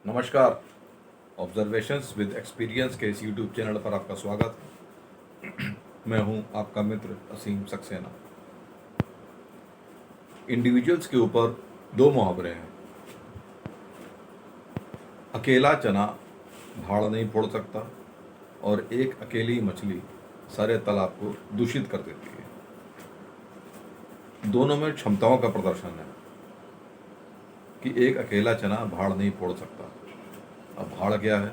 नमस्कार। Observations with experience के इस यूट्यूब चैनल पर आपका स्वागत है। मैं हूं आपका मित्र असीम सक्सेना। इंडिविजुअल्स के ऊपर दो मुहावरे हैं। अकेला चना भाड़ नहीं फोड़ सकता और एक अकेली मछली सारे तालाब को दूषित कर देती है। दोनों में क्षमताओं का प्रदर्शन है कि एक अकेला चना भाड़ नहीं फोड़ सकता। अब भाड़ क्या है?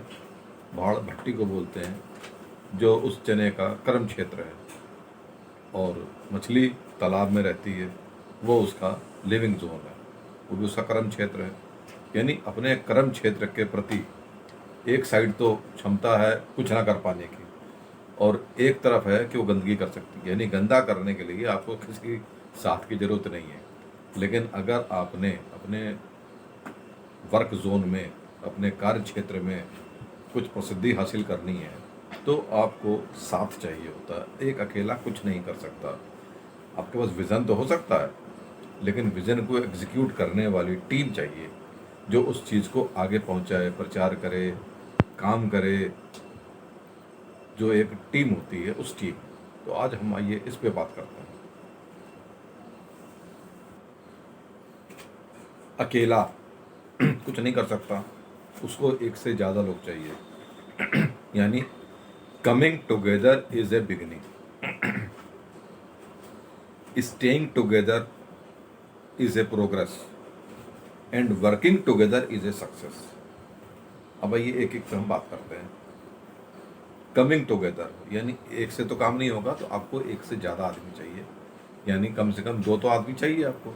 भाड़ भट्टी को बोलते हैं जो उस चने का कर्म क्षेत्र है, और मछली तालाब में रहती है, वो उसका लिविंग जोन है, वो भी उसका कर्म क्षेत्र है। यानी अपने कर्म क्षेत्र के प्रति एक साइड तो क्षमता है कुछ ना कर पाने की, और एक तरफ है कि वो गंदगी कर सकती है। यानी गंदा करने के लिए आपको किसी साथ की ज़रूरत नहीं है, लेकिन अगर आपने अपने वर्क जोन में, अपने कार्य क्षेत्र में कुछ प्रसिद्धि हासिल करनी है तो आपको साथ चाहिए होता है। एक अकेला कुछ नहीं कर सकता। आपके पास विज़न तो हो सकता है, लेकिन विज़न को एग्जीक्यूट करने वाली टीम चाहिए जो उस चीज़ को आगे पहुंचाए, प्रचार करे, काम करे, जो एक टीम होती है उस टीम। तो आज हम आइए इस पे बात करते हैं। अकेला कुछ नहीं कर सकता, उसको एक से ज़्यादा लोग चाहिए। यानी coming together is a beginning, staying together is a progress, and working together is a success. अब आइए एक एक पे हम बात करते हैं। कमिंग टुगेदर यानी एक से तो काम नहीं होगा, तो आपको एक से ज़्यादा आदमी चाहिए, यानी कम से कम दो तो आदमी चाहिए आपको।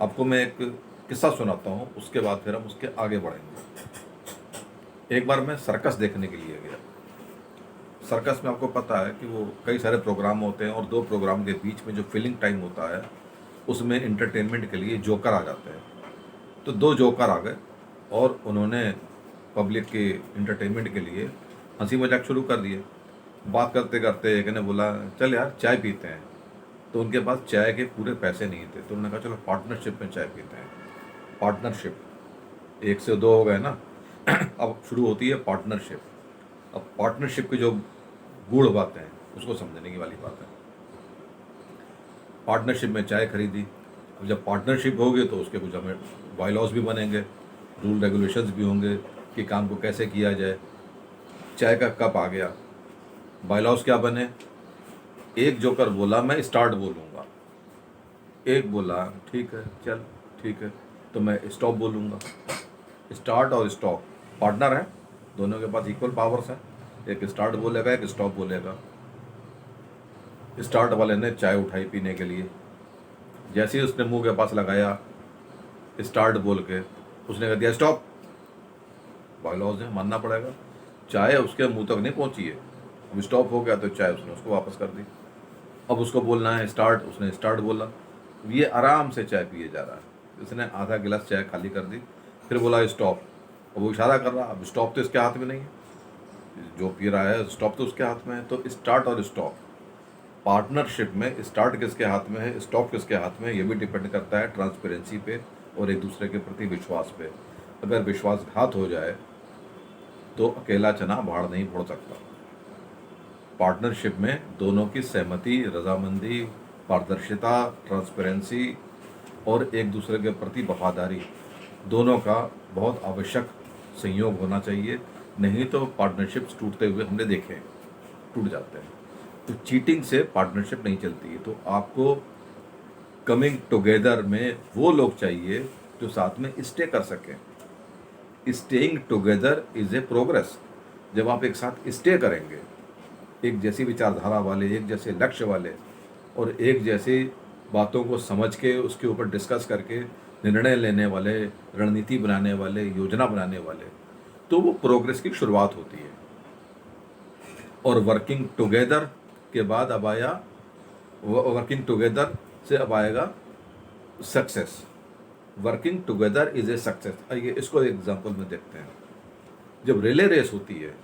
आपको मैं एक किस्सा सुनाता हूँ, उसके बाद फिर हम उसके आगे बढ़ेंगे। एक बार मैं सर्कस देखने के लिए गया। सर्कस में आपको पता है कि वो कई सारे प्रोग्राम होते हैं, और दो प्रोग्राम के बीच में जो फिलिंग टाइम होता है उसमें इंटरटेनमेंट के लिए जोकर आ जाते हैं। तो दो जोकर आ गए और उन्होंने पब्लिक के इंटरटेनमेंट के लिए हंसी मजाक शुरू कर दिए। बात करते करते एक ने बोला, चल यार चाय पीते हैं। तो उनके पास चाय के पूरे पैसे नहीं थे, तो उन्होंने कहा चलो पार्टनरशिप में चाय पीते हैं। पार्टनरशिप, एक से दो हो गए ना। अब शुरू होती है पार्टनरशिप। अब पार्टनरशिप की जो गूढ़ बातें हैं उसको समझने की वाली बात है। पार्टनरशिप में चाय खरीदी। अब जब पार्टनरशिप होगी तो उसके कुछ हमें बाई लॉज भी बनेंगे, रूल रेगुलेशंस भी होंगे कि काम को कैसे किया जाए। चाय का कप आ गया, बाई लॉज क्या बने? एक जोकर बोला मैं स्टार्ट बोलूँगा, एक बोला ठीक है चल ठीक है तो मैं स्टॉप बोलूँगा। स्टार्ट और स्टॉप पार्टनर है, दोनों के पास इक्वल पावर्स हैं। एक स्टार्ट बोलेगा, एक स्टॉप बोलेगा। स्टार्ट वाले ने चाय उठाई पीने के लिए, जैसे ही उसने मुंह के पास लगाया स्टार्ट बोल के, उसने कह दिया स्टॉप। बायलॉज है, मानना पड़ेगा। चाय उसके मुंह तक नहीं पहुंची है, अब स्टॉप हो गया तो चाय उसने उसको वापस कर दी। अब उसको बोलना है स्टार्ट, उसने स्टार्ट बोला। ये आराम से चाय पिए जा रहा है। इसने आधा गिलास चाय खाली कर दी, फिर बोला स्टॉप। अब वो इशारा कर रहा, अब स्टॉप तो इसके हाथ में नहीं है, जो पी रहा है स्टॉप तो उसके हाथ में है। तो स्टार्ट और स्टॉप, पार्टनरशिप में स्टार्ट किसके हाथ में है, स्टॉप किसके हाथ में है, ये भी डिपेंड करता है ट्रांसपेरेंसी पे और एक दूसरे के प्रति विश्वास पे। अगर विश्वासघात हो जाए तो अकेला चना भाड़ नहीं फोड़ सकता। पार्टनरशिप में दोनों की सहमति, रजामंदी, पारदर्शिता, ट्रांसपेरेंसी और एक दूसरे के प्रति वफादारी, दोनों का बहुत आवश्यक संयोग होना चाहिए। नहीं तो पार्टनरशिप्स टूटते हुए हमने देखे, टूट जाते हैं। तो चीटिंग से पार्टनरशिप नहीं चलती है। तो आपको कमिंग टुगेदर में वो लोग चाहिए जो साथ में स्टे कर सकें। Staying together is a progress. जब आप एक साथ स्टे करेंगे, एक जैसी विचारधारा वाले, एक जैसे लक्ष्य वाले, और एक जैसी बातों को समझ के उसके ऊपर डिस्कस करके निर्णय लेने वाले, रणनीति बनाने वाले, योजना बनाने वाले, तो वो प्रोग्रेस की शुरुआत होती है। और वर्किंग टुगेदर के बाद अब आया, वर्किंग टुगेदर से अब आएगा success. Working together is a success. आइए इसको एग्जांपल में देखते हैं। जब रिले रेस होती है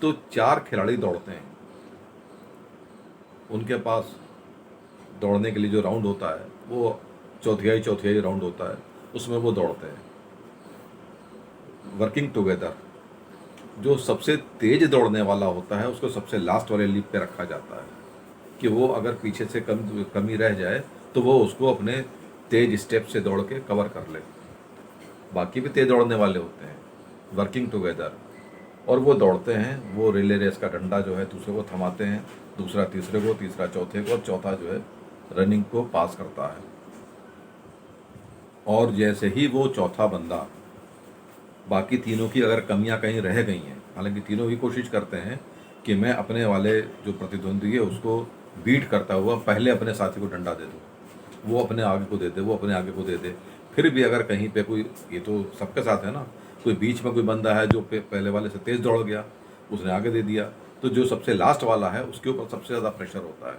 तो चार खिलाड़ी दौड़ते हैं, उनके पास दौड़ने के लिए जो राउंड होता है वो चौथियाई चौथियाई राउंड होता है, उसमें वो दौड़ते हैं। वर्किंग टुगेदर, जो सबसे तेज दौड़ने वाला होता है उसको सबसे लास्ट वाले लीप पे रखा जाता है कि वो अगर पीछे से कमी रह जाए तो वो उसको अपने तेज स्टेप से दौड़ के कवर कर ले। बाकी भी तेज दौड़ने वाले होते हैं वर्किंग टुगेदर, और वो दौड़ते हैं, वो रिले रेस का डंडा जो है दूसरे को थमाते हैं, दूसरा तीसरे को, तीसरा चौथे को, और चौथा जो है रनिंग को पास करता है। और जैसे ही वो चौथा बंदा, बाकी तीनों की अगर कमियां कहीं रह गई हैं, हालांकि तीनों ही कोशिश करते हैं कि मैं अपने वाले जो प्रतिद्वंदी है उसको बीट करता हुआ पहले अपने साथी को डंडा दे दूँ, वो अपने आगे को दे दे, वो अपने आगे को दे दे। फिर भी अगर कहीं पे कोई, ये तो सबके साथ है ना, कोई बीच में कोई बंदा है जो पहले वाले से तेज़ दौड़ गया, उसने आगे दे दिया, तो जो सबसे लास्ट वाला है उसके ऊपर सबसे ज़्यादा प्रेशर होता है।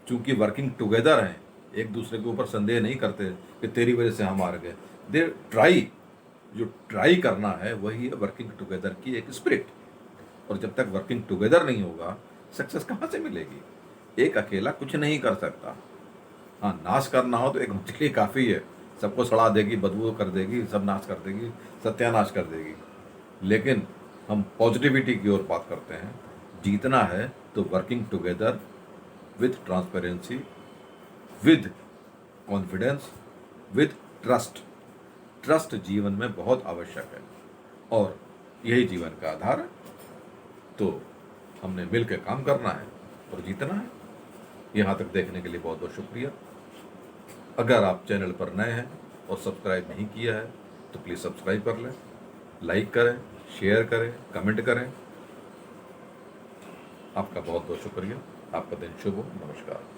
चूंकि वर्किंग टुगेदर हैं, एक दूसरे के ऊपर संदेह नहीं करते कि तेरी वजह से हम हार गए। दे ट्राई, जो ट्राई करना है वही है वर्किंग टुगेदर की एक स्पिरिट। और जब तक वर्किंग टुगेदर नहीं होगा, सक्सेस कहाँ से मिलेगी? एक अकेला कुछ नहीं कर सकता। हाँ, नाश करना हो तो एक मछली काफ़ी है, सबको सड़ा देगी, बदबू कर देगी, सब नाश कर देगी, सत्यानाश कर देगी। लेकिन हम पॉजिटिविटी की ओर बात करते हैं, जीतना है तो working together with transparency, with confidence, with trust. Trust जीवन में बहुत आवश्यक है और यही जीवन का आधार है। तो हमने मिल के काम करना है और जीतना है। यहाँ तक देखने के लिए बहुत बहुत शुक्रिया। अगर आप चैनल पर नए हैं और सब्सक्राइब नहीं किया है तो प्लीज़ सब्सक्राइब कर लें, लाइक करें, शेयर करें, कमेंट करें। आपका बहुत बहुत शुक्रिया। आपका दिन शुभ हो। नमस्कार।